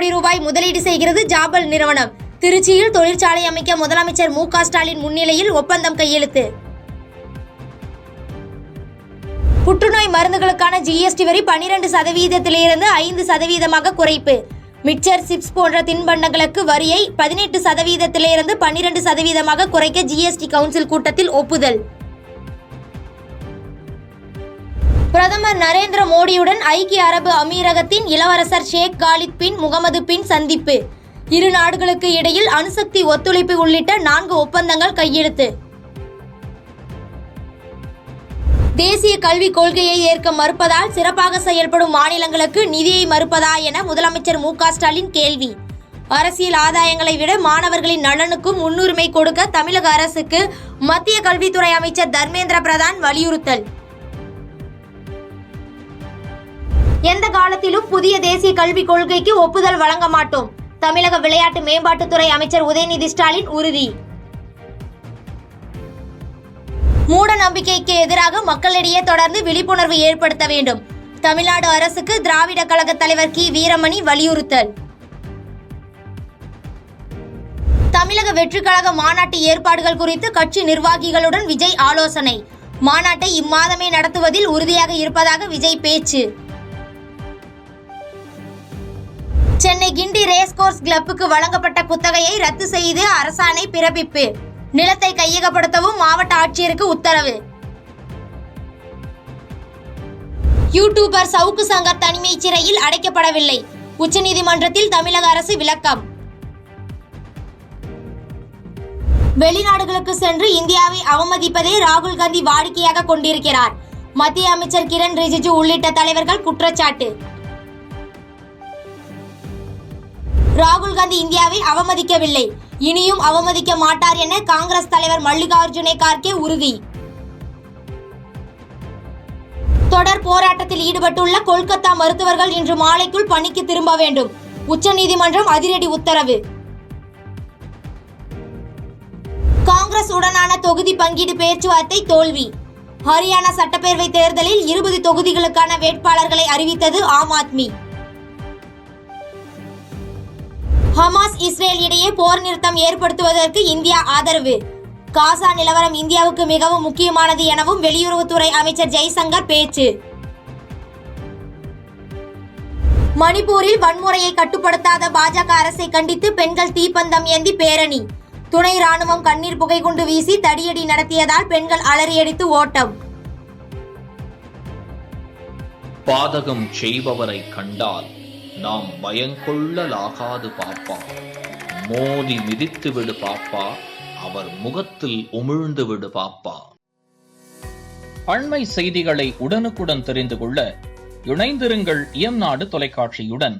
கோடி ரூபாய் முதலீடு செய்கிறது ஜாபல் நிறுவனம். திருச்சியில் தொழிற்சாலை அமைக்க முதலமைச்சர் மு.க. ஸ்டாலின் முன்னிலையில் ஒப்பந்தம் கையெழுத்து. புற்றுநோய் மருந்துகளுக்கான ஜிஎஸ்டி வரி 12% 5% குறைப்பு. மிக்சர், சிப்ஸ் போன்ற தின்பண்டங்களுக்கு வரியை 18% 12% குறைக்க ஜிஎஸ்டி கவுன்சில் கூட்டத்தில் ஒப்புதல். பிரதமர் நரேந்திர மோடியுடன் ஐக்கிய அரபு அமீரகத்தின் இளவரசர் ஷேக் காலித் பின் முகமது பின் சந்திப்பு. இரு நாடுகளுக்கு இடையில் அணுசக்தி ஒத்துழைப்பு உள்ளிட்ட 4 ஒப்பந்தங்கள் கையெழுத்து. தேசிய கல்விக் கொள்கையை ஏற்க மறுப்பதால் சிறப்பாக செயல்படும் மாநிலங்களுக்கு நிதியை மறுப்பதா என முதலமைச்சர் மு.க. ஸ்டாலின் கேள்வி. அரசியல் ஆதாயங்களை விட மாணவர்களின் நலனுக்கும் முன்னுரிமை கொடுக்க தமிழக அரசுக்கு மத்திய கல்வித்துறை அமைச்சர் தர்மேந்திர பிரதான் வலியுறுத்தல். எந்த காலத்திலும் புதிய தேசிய கல்விக் கொள்கைக்கு ஒப்புதல் வழங்க மாட்டோம். தமிழக விளையாட்டு மேம்பாட்டுத்துறை அமைச்சர் உதயநிதி ஸ்டாலின் உறுதி. மூட நம்பிக்கைக்கு எதிராக மக்களிடையே தொடர்ந்து விழிப்புணர்வு ஏற்படுத்த வேண்டும். தமிழ்நாடு அரசுக்கு திராவிட கழக தலைவர் கி. வீரமணி வலியுறுத்தல். தமிழக வெற்றிக் கழக மாநாட்டு ஏற்பாடுகள் குறித்து கட்சி நிர்வாகிகளுடன் விஜய் ஆலோசனை. மாநாட்டை இம்மாதமே நடத்துவதில் உறுதியாக இருப்பதாக விஜய் பேச்சு. சென்னை கிண்டி ரேஸ்கோர்ஸ் கிளப்புக்கு வழங்கப்பட்ட குத்தகையை ரத்து செய்து அரசாணை பிறப்பிப்பு. நிலத்தை கையகப்படுத்தவும் மாவட்ட ஆட்சியருக்கு உத்தரவு. யூடியூபர் சவுக்கு சங்கர் தனிமை சிறையில் அடைக்கப்படவில்லை. உச்சநீதிமன்றத்தில் தமிழக அரசு விளக்கம். வெளிநாடுகளுக்கு சென்று இந்தியாவை அவமதிப்பதே ராகுல் காந்தி வாடிக்கையாக கொண்டிருக்கிறார். மத்திய அமைச்சர் கிரண் ரிஜிஜு உள்ளிட்ட தலைவர்கள் குற்றச்சாட்டு. ராகுல் காந்தி இந்தியாவை அவமதிக்கவில்லை, இனியும் அவமதிக்க மாட்டார் என காங்கிரஸ் தலைவர் மல்லிகார்ஜுன கார்கே உறுதி. தொடர் போராட்டத்தில் ஈடுபட்டுள்ள கொல்கத்தா மருத்துவர்கள் இன்று மாலைக்குள் பணிக்கு திரும்ப வேண்டும். உச்சநீதிமன்றம் அதிரடி உத்தரவு. காங்கிரஸ் உடனான தொகுதி பங்கீடு பேச்சுவார்த்தை தோல்வி. ஹரியானா சட்டப்பேரவை தேர்தலில் 20 தொகுதிகளுக்கான வேட்பாளர்களை அறிவித்தது ஆம் ஆத்மி. ஹமாஸ் இஸ்ரேல் இடையே போர் நிறுத்தம் ஏற்படுத்துவதற்கு இந்தியா ஆதரவு. காசா நிலவரம் இந்தியாவுக்கு மிகவும் முக்கியமானது எனவும் வெளியுறவுத்துறை அமைச்சர் ஜெய்சங்கர் பேச்சு. மணிப்பூரில் வன்முறையை கட்டுப்படுத்தாத பாஜக அரசை கண்டித்து பெண்கள் தீப்பந்தம் ஏந்தி பேரணி. துணை ராணுவம் கண்ணீர் புகை குண்டு வீசி தடியடி நடத்தியதால் பெண்கள் அலறியடித்து ஓட்டம். பாதகம் செய்பவரை கண்டால் நாம் பயங்கொள்ளலாகாது பாப்பா. மோதி மிதித்து விடு பாப்பா, அவர் முகத்தில் உமிழ்ந்து விடு பாப்பா. அண்மை செய்திகளை உடனுக்குடன் தெரிந்து கொள்ள இணைந்திருங்கள் இயம்நாடு தொலைக்காட்சியுடன்.